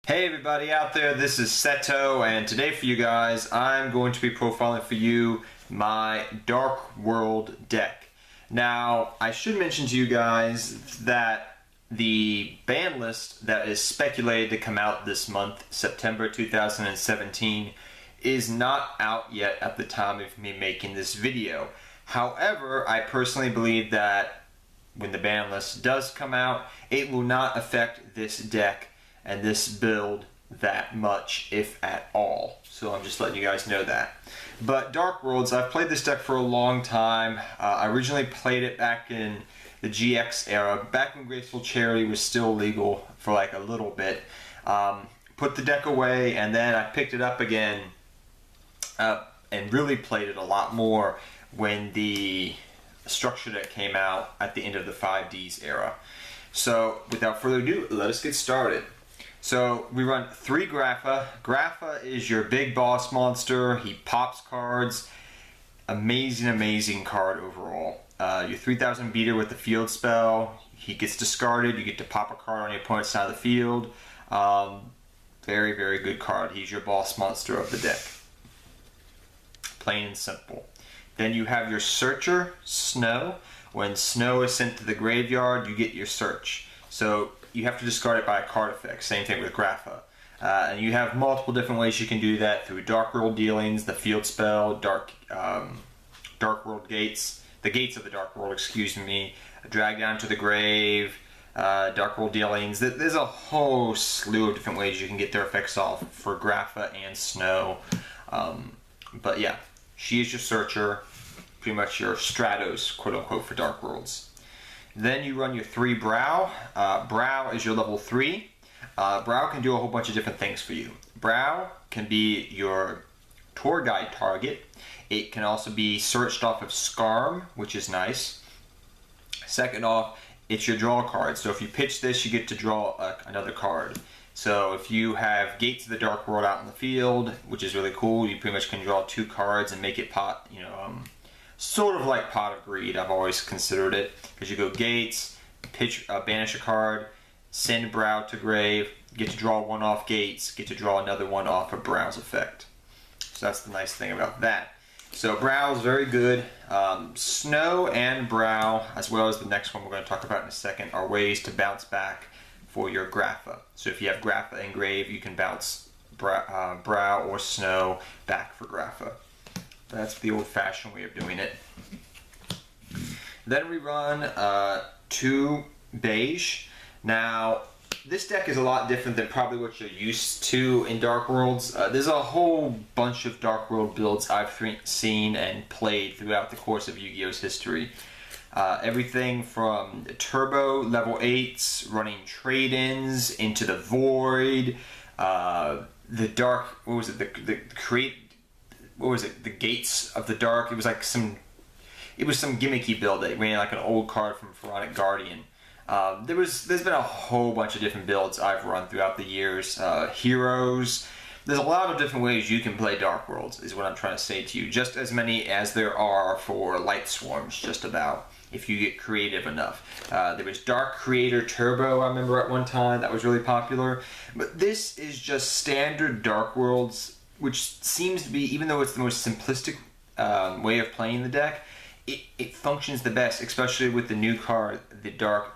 Hey everybody out there, this is Seto, and today for you guys I'm going to be profiling for you my Dark World deck. Now I should mention to you guys that the ban list that is speculated to come out this month, September 2017, is not out yet at the time of me making this video. However, I personally believe that when the ban list does come out, it will not affect this deck and this build that much, if at all. So I'm just letting you guys know that. But Dark Worlds, I've played this deck for a long time. I originally played it back in the GX era, back when Graceful Charity was still legal for like a little bit. Put the deck away, and then I picked it up again and really played it a lot more when the structure deck came out at the end of the 5Ds era. So without further ado, let us get started. So we run 3 Grapha. Grapha is your big boss monster. He pops cards. Amazing card overall. Your 3000 beater with the field spell. He gets discarded. You get to pop a card on your opponent's side of the field. Very good card. He's your boss monster of the deck. Plain and simple. Then you have your Searcher, Snow. When Snow is sent to the graveyard, you get your Search. So you have to discard it by a card effect. Same thing with Grapha. And you have multiple different ways you can do that through Dark World dealings, the field spell, Dark World gates, the gates of the Dark World, excuse me, drag down to the grave, Dark World dealings. There's a whole slew of different ways you can get their effects off for Grapha and Snow. But yeah, she is your Searcher, pretty much your Stratos, quote unquote, for Dark Worlds. Then you run your 3 Brow. Brow is your level 3. Brow can do a whole bunch of different things for you. Brow can be your tour guide target. It can also be searched off of Scarm, which is nice. Second off, it's your draw card. So if you pitch this, you get to draw another card. So if you have Gates of the Dark World out in the field, which is really cool, you pretty much can draw 2 cards and make it pot, sort of like Pot of Greed. I've always considered it, because you go Gates, pitch, banish a card, send Brow to grave, get to draw 1 off Gates, get to draw another 1 off of Brow's effect. So that's the nice thing about that. So Brow is very good. Snow and Brow, as well as the next one we're going to talk about in a second, are ways to bounce back for your Grapha. So if you have Grapha and grave, you can bounce Brow or Snow back for Grapha. That's the old-fashioned way of doing it. Then we run 2 Beige. Now, this deck is a lot different than probably what you're used to in Dark Worlds. There's a whole bunch of Dark World builds I've seen and played throughout the course of Yu-Gi-Oh's history. Everything from Turbo level 8s, running trade-ins, Into the Void, the Dark, what was it, the Gates of the Dark. It was like some gimmicky build that ran like an old card from Pharaonic Guardian. There's been a whole bunch of different builds I've run throughout the years. Heroes. There's a lot of different ways you can play Dark Worlds, is what I'm trying to say to you. Just as many as there are for Light Swarms, just about, if you get creative enough. There was Dark Creator Turbo, I remember at one time, that was really popular. But this is just standard Dark Worlds, which seems to be, even though it's the most simplistic way of playing the deck, it functions the best, especially with the new card, the Dark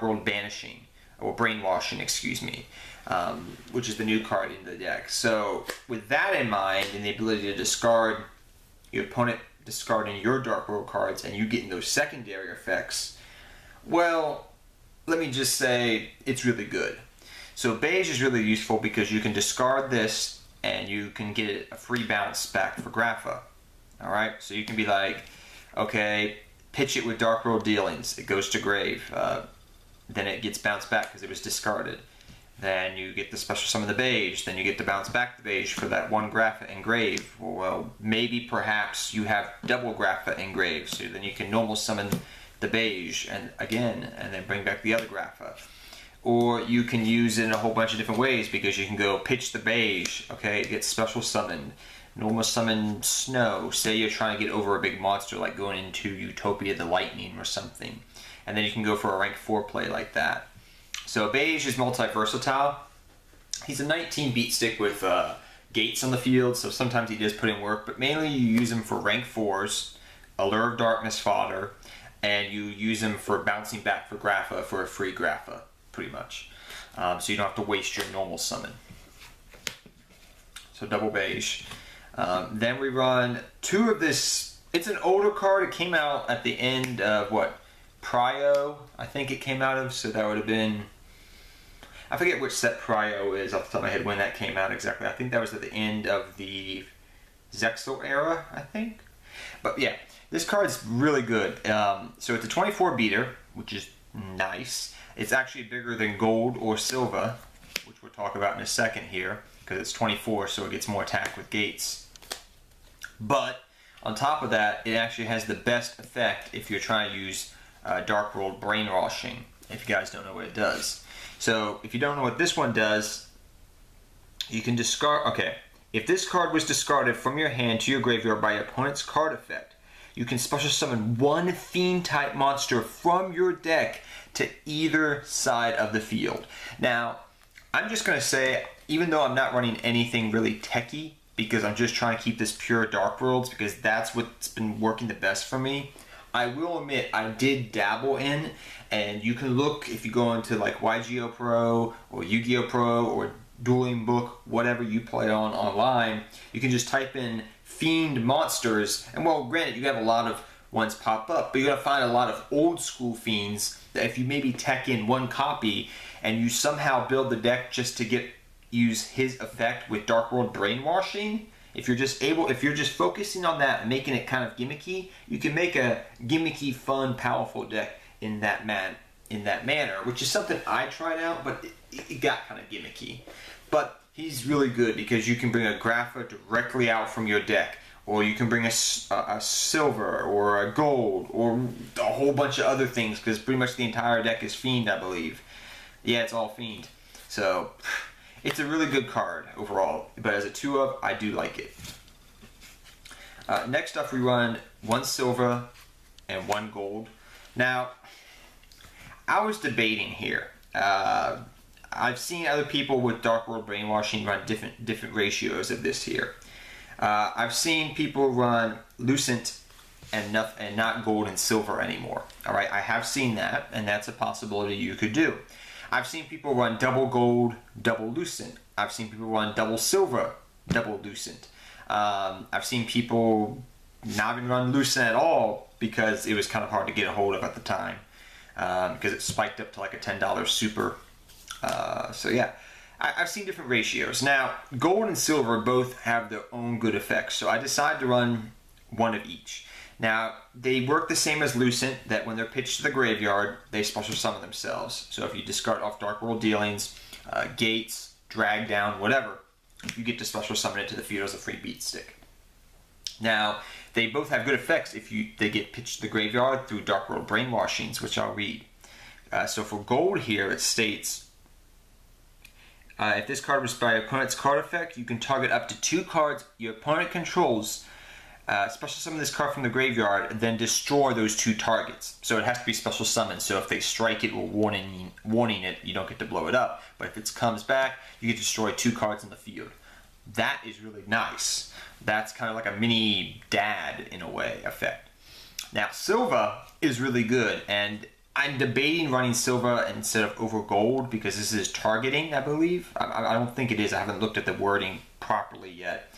World Banishing, or Brainwashing, excuse me, which is the new card in the deck. So with that in mind, and the ability to discard your opponent discarding your Dark World cards and you getting those secondary effects, well, let me just say it's really good. So Beige is really useful because you can discard this and you can get a free bounce back for Grapha. Alright, so you can be like, okay, pitch it with Dark World dealings, it goes to grave, then it gets bounced back because it was discarded. Then you get the special summon the Beige, then you get to bounce back the Beige for that 1 Grapha and grave. Well, maybe perhaps you have double Grapha and grave, so then you can normal summon the Beige and again, and then bring back the other Grapha. Or you can use it in a whole bunch of different ways, because you can go pitch the Beige, okay, it gets special summoned. Normal summon Snow, say you're trying to get over a big monster like going into Utopia the Lightning or something. And then you can go for a rank 4 play like that. So Beige is multi-versatile. He's a 19 beat stick with gates on the field, so sometimes he does put in work, but mainly you use him for rank 4s, Allure of Darkness fodder, and you use him for bouncing back for Grapha for a free Grapha, pretty much. So you don't have to waste your normal summon. So double beige. Then we run 2 of this. It's an older card. It came out at the end of what? Prio, I think it came out of. So that would have been, I forget which set Prio is off the top of my head when that came out exactly. I think that was at the end of the Zexal era, I think. But yeah, this card's really good. So it's a 24 beater, which is nice. It's actually bigger than gold or Silva, which we'll talk about in a second here, because it's 24, so it gets more attack with gates. But on top of that, it actually has the best effect if you're trying to use Dark World Brainwashing, if you guys don't know what it does. So if you don't know what this one does, you can discard. Okay, if this card was discarded from your hand to your graveyard by your opponent's card effect, you can special summon 1 Fiend type monster from your deck to either side of the field. Now, I'm just going to say, even though I'm not running anything really techy, because I'm just trying to keep this pure Dark Worlds, because that's what's been working the best for me, I will admit I did dabble in, and you can look, if you go into like YGO Pro or Yu-Gi-Oh! Pro or Dueling Book, whatever you play on online, you can just type in Fiend monsters, and well, granted, you have a lot of ones pop up, but you're going to find a lot of old school Fiends that if you maybe tech in 1 copy and you somehow build the deck just to use his effect with Dark World Brainwashing, if you're just focusing on that and making it kind of gimmicky, you can make a gimmicky, fun, powerful deck in that manner, which is something I tried out, but it got kind of gimmicky. But he's really good because you can bring a Grapha directly out from your deck, or you can bring a silver or a gold or a whole bunch of other things, because pretty much the entire deck is Fiend, I believe. Yeah, it's all Fiend. So it's a really good card overall, but as a 2-of, I do like it. Next up, we run 1 silver and 1 gold. Now, I was debating here. I've seen other people with Dark World Brainwashing run different ratios of this here. I've seen people run Lucent and not gold and silver anymore. All right, I have seen that, and that's a possibility you could do. I've seen people run double gold, double Lucent. I've seen people run double silver, double Lucent. I've seen people not even run Lucent at all because it was kind of hard to get a hold of at the time, because it spiked up to like a $10 super. So yeah, I've seen different ratios. Now, gold and silver both have their own good effects, so I decided to run 1 of each. Now, they work the same as Lucent, that when they're pitched to the graveyard, they special summon themselves. So if you discard off Dark World dealings, gates, drag down, whatever, you get to special summon it to the field as a free beat stick. Now, they both have good effects if they get pitched to the graveyard through Dark World Brainwashings, which I'll read. So for gold here, it states, if this card was by your opponent's card effect, you can target up to 2 cards your opponent controls, special summon this card from the graveyard, then destroy those 2 targets. So it has to be special summoned, so if they strike it or warning it, you don't get to blow it up. But if it comes back, you get to destroy 2 cards in the field. That is really nice. That's kind of like a mini dad, in a way, effect. Now, Silva is really good, and I'm debating running Silva instead of over gold because this is targeting, I believe. I don't think it is. I haven't looked at the wording properly yet.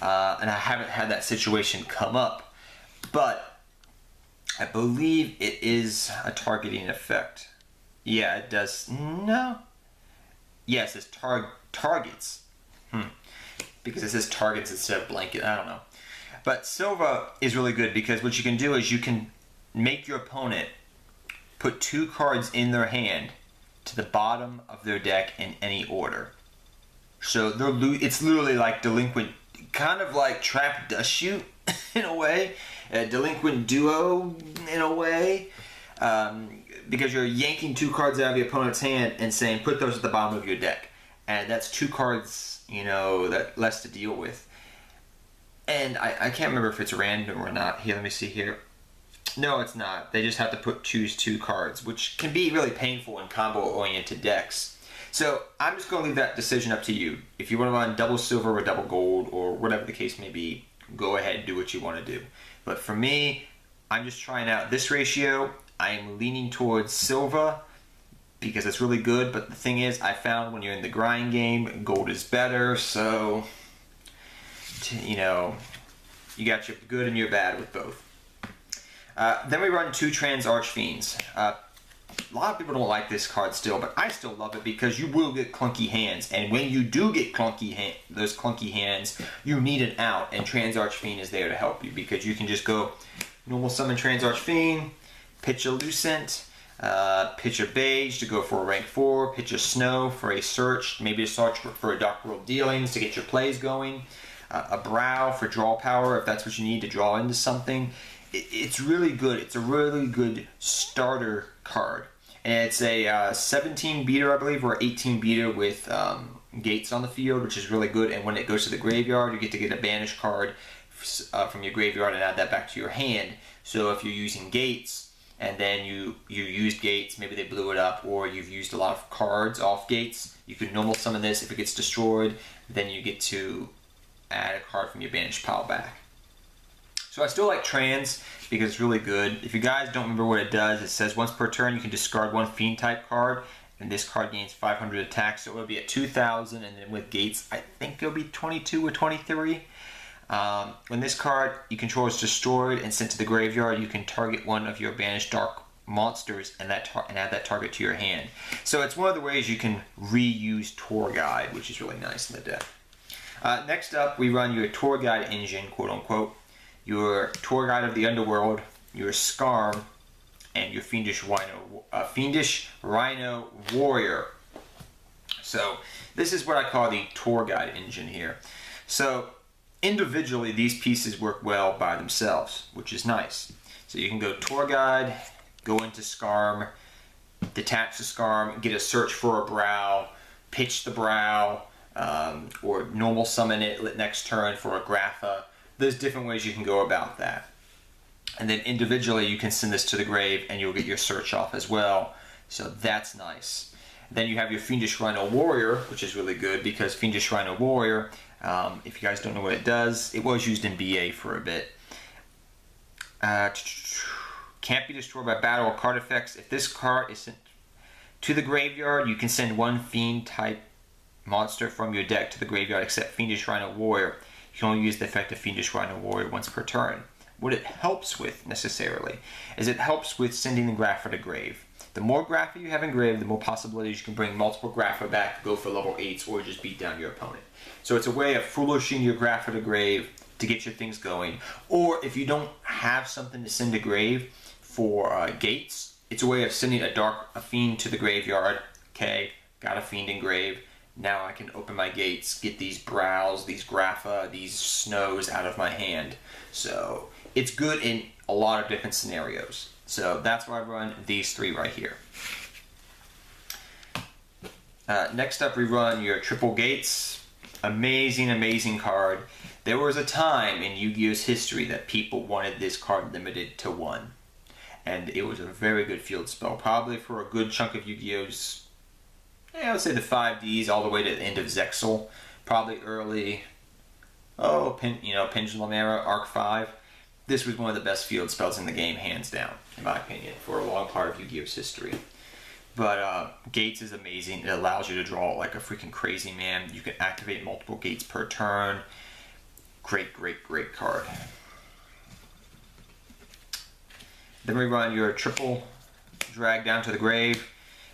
And I haven't had that situation come up. But I believe it is a targeting effect. Yeah, it does. No. Yes, it says targets. Because it says targets instead of blanket. I don't know. But Silva is really good because what you can do is you can make your opponent put 2 cards in their hand to the bottom of their deck in any order. So it's literally like Delinquent, kind of like Trap Dust Shoot in a way, Delinquent Duo in a way, because you're yanking 2 cards out of your opponent's hand and saying put those at the bottom of your deck, and that's 2 cards, you know, that less to deal with. And I can't remember if it's random or not. Here, let me see here. No, it's not. They just have to choose 2 cards, which can be really painful in combo-oriented decks. So I'm just going to leave that decision up to you. If you want to run double silver or double gold or whatever the case may be, go ahead and do what you want to do. But for me, I'm just trying out this ratio. I am leaning towards Silva because it's really good, but the thing is, I found when you're in the grind game, gold is better, so, you know, you got your good and your bad with both. Then we run 2 trans Archfiends. A lot of people don't like this card still, but I still love it because you will get clunky hands, and when you do get those clunky hands, you need an out, and trans Archfiend is there to help you because you can just go normal summon trans Archfiend, pitch a Lucent, pitch a Beige to go for a rank 4, pitch a Snow for a search, maybe a search for a Dark World Dealings to get your plays going, a Brow for draw power if that's what you need to draw into something. It's really good. It's a really good starter card. And it's a 17 beater, I believe, or 18 beater with gates on the field, which is really good. And when it goes to the graveyard, you get to get a banish card from your graveyard and add that back to your hand. So if you're using gates and then you used gates, maybe they blew it up, or you've used a lot of cards off gates, you can normal summon this. If it gets destroyed, then you get to add a card from your banish pile back. So I still like trans because it's really good. If you guys don't remember what it does, it says once per turn you can discard 1 fiend type card, and this card gains 500 attack, so it will be at 2,000, and then with gates I think it'll be 22 or 23. When this card you control is destroyed and sent to the graveyard, you can target one of your banished dark monsters and add that target to your hand. So it's one of the ways you can reuse Tour Guide, which is really nice in the deck. Next up, we run your Tour Guide engine, quote unquote, your Tour Guide of the Underworld, your Scarm, and your Fiendish Rhino Warrior. So this is what I call the Tour Guide engine here. So individually, these pieces work well by themselves, which is nice. So you can go Tour Guide, go into Scarm, detach the Scarm, get a search for a Brow, pitch the Brow, or normal summon it next turn for a Grapha. There's different ways you can go about that. And then individually you can send this to the grave and you'll get your search off as well. So that's nice. Then you have your Fiendish Rhino Warrior, which is really good because Fiendish Rhino Warrior, if you guys don't know what it does, it was used in BA for a bit. Can't be destroyed by battle or card effects. If this card is sent to the graveyard, you can send 1 fiend type monster from your deck to the graveyard except Fiendish Rhino Warrior. You can only use the effect of Fiendish Rhino Warrior once per turn. What it helps with, necessarily, is it helps with sending the Grapha to grave. The more Grapha you have in grave, the more possibilities you can bring multiple Grapha back, go for level 8s, or just beat down your opponent. So it's a way of foolishing your Grapha to grave to get your things going. Or if you don't have something to send to grave for gates, it's a way of sending a fiend to the graveyard. Okay, got a fiend in grave. Now I can open my gates, get these Brows, these Grapha, these Snows out of my hand. So it's good in a lot of different scenarios. So that's why I run these 3 right here. Next up we run your Triple Gates. Amazing, amazing card. There was a time in Yu-Gi-Oh's history that people wanted this card limited to 1. And it was a very good field spell. Probably for a good chunk of Yu-Gi-Oh's, I would say the 5Ds all the way to the end of Zexal. Probably early, Pendulum era, Arc 5. This was one of the best field spells in the game, hands down, in my opinion, for a long part of Yu-Gi-Oh's history. But Gates is amazing. It allows you to draw like a freaking crazy man. You can activate multiple Gates per turn. Great, great, great card. Then we run your triple Drag Down to the Grave.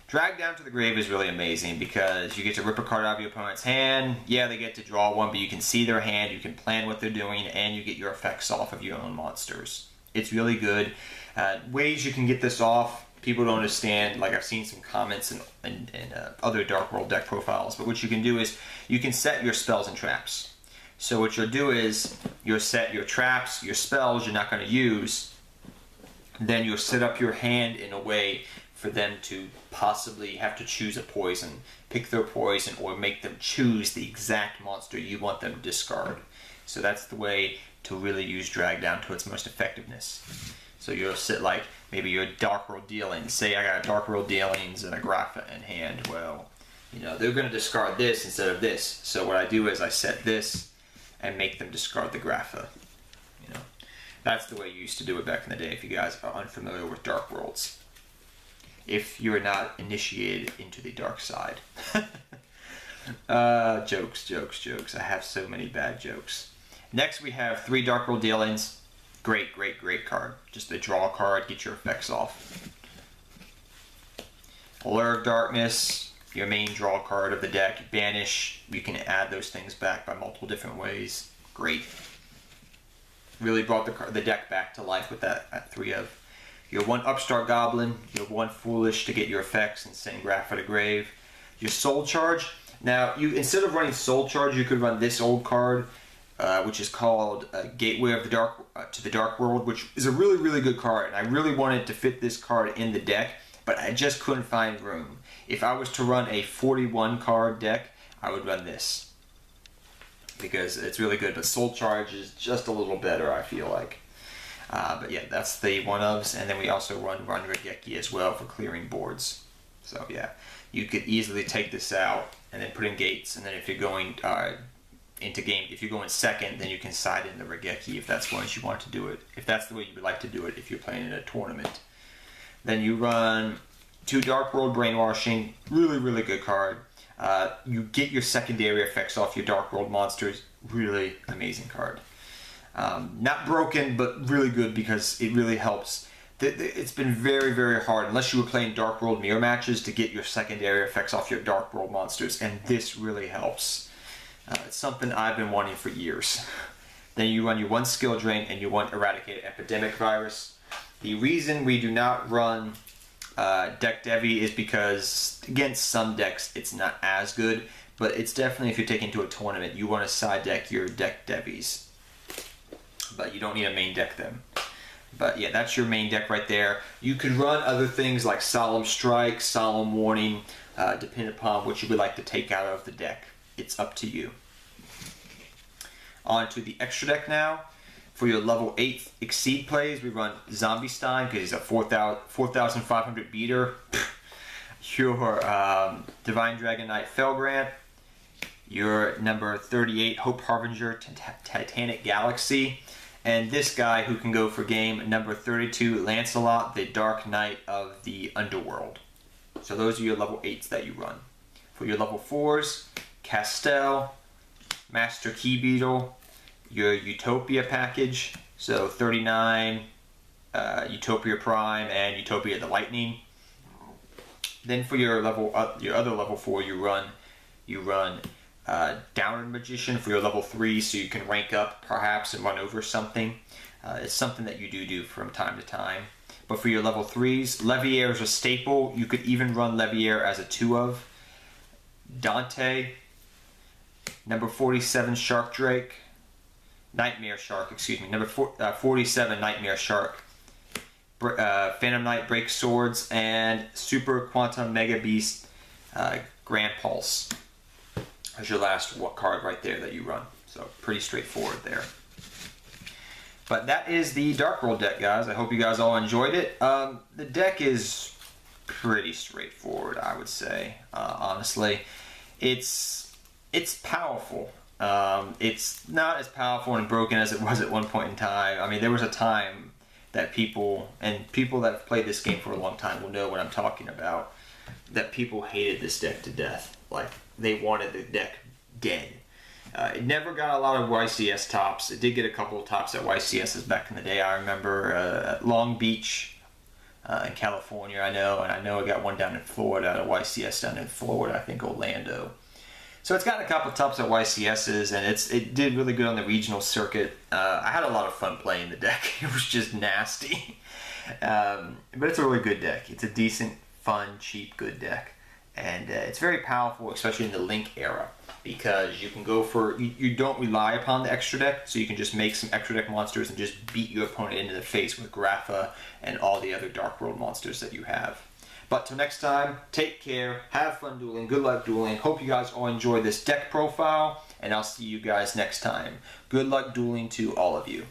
Drag Down to the Grave is really amazing because you get to rip a card out of your opponent's hand. Yeah, they get to draw one, but you can see their hand, you can plan what they're doing, and you get your effects off of your own monsters. It's really good. Ways you can get this off, people don't understand. Like I've seen some comments in other Dark World deck profiles, but what you can do is you can set your spells and traps. So what you'll do is you'll set your traps, your spells you're not going to use, then you'll set up your hand in a way for them to possibly have to choose a poison, pick their poison, or make them choose the exact monster you want them to discard. So that's the way to really use Drag Down to its most effectiveness. So you'll sit like maybe your Dark World Dealings. Say I got a Dark World Dealings and a Grapha in hand. Well, You know, they're going to discard this instead of this. So what I do is I set this and make them discard the Grapha. You know, that's the way you used to do it back in the day if you guys are unfamiliar with Dark Worlds. If you're not initiated into the dark side. Jokes, jokes, jokes. I have so many bad jokes. Next we have 3 Dark World Dealings. Great, great, great card. Just a draw card, get your effects off. Allure of Darkness, your main draw card of the deck. Banish, you can add those things back by multiple different ways. Great. Really brought the deck back to life with that at 3 of. Your 1 Upstart Goblin, your 1 Foolish to get your effects and send Grapha to grave. Your Soul Charge. Now, you instead of running Soul Charge, you could run this old card, which is called Gateway of the Dark to the Dark World, which is a really, really good card. And I really wanted to fit this card in the deck, but I just couldn't find room. If I was to run a 41 card deck, I would run this because it's really good. But Soul Charge is just a little better, I feel like. But yeah, that's the 1-ofs, and then we also run Regeki as well for clearing boards. So yeah, you could easily take this out and then put in gates, and then if you're going into game, if you're going second, then you can side in the Regeki if that's what you want to do it. If that's the way you would like to do it, if you're playing in a tournament. Then you run 2 Dark World Brainwashing, really, really good card. You get your secondary effects off your Dark World monsters, really amazing card. Not broken, but really good because it really helps. It's been very, very hard, unless you were playing Dark World mirror matches, to get your secondary effects off your Dark World monsters, and this really helps. It's something I've been wanting for years. Then you run your 1 Skill Drain and you 1 Eradicate Epidemic Virus. The reason we do not run Deck Devi is because against some decks it's not as good, but it's definitely, if you're taking to a tournament, you want to side deck your Deck Devis. But you don't need a main deck them. But yeah, that's your main deck right there. You could run other things like Solemn Strike, Solemn Warning, depending upon what you would like to take out of the deck. It's up to you. On to the extra deck now. For your level 8 Exceed plays, we run Zombie Stein because he's a 4,500 beater. Your Divine Dragon Knight Felgrant. Your number 38 Hope Harbinger Titanic Galaxy. And this guy who can go for game, number 32 Lancelot, the Dark Knight of the Underworld. So those are your level 8s that you run. For your level 4s, Castell, Master Key Beetle, your Utopia package, so 39, Utopia Prime, and Utopia the Lightning. Then for your other level 4, you run Downward Magician for your level 3, so you can rank up perhaps and run over something. It's something that you do from time to time. But for your level 3s, Leviair is a staple. You could even run Leviair as a 2-of. Dante, number 47 Shark Drake, Nightmare Shark, excuse me, number 47 Nightmare Shark, Phantom Knight Break Swords, and Super Quantum Mega Beast Grand Pulse. That's your last card right there that you run. So pretty straightforward there. But that is the Dark World deck, guys. I hope you guys all enjoyed it. The deck is pretty straightforward, I would say. Honestly, it's powerful. It's not as powerful and broken as it was at one point in time. I mean, there was a time that people that have played this game for a long time will know what I'm talking about, that people hated this deck to death. Like, they wanted the deck dead. It never got a lot of YCS tops. It did get a couple of tops at YCSs back in the day. I remember at Long Beach in California, I know, and I know it got one down in Florida at a YCS down in Florida, I think Orlando. So it's got a couple of tops at YCSs, and it did really good on the regional circuit. I had a lot of fun playing the deck. It was just nasty. But it's a really good deck. It's a decent, fun, cheap, good deck. And it's very powerful, especially in the Link era, because you can go for, you don't rely upon the extra deck, so you can just make some extra deck monsters and just beat your opponent into the face with Grapha and all the other Dark World monsters that you have. But till next time, take care, have fun dueling, good luck dueling. Hope you guys all enjoy this deck profile, and I'll see you guys next time. Good luck dueling to all of you.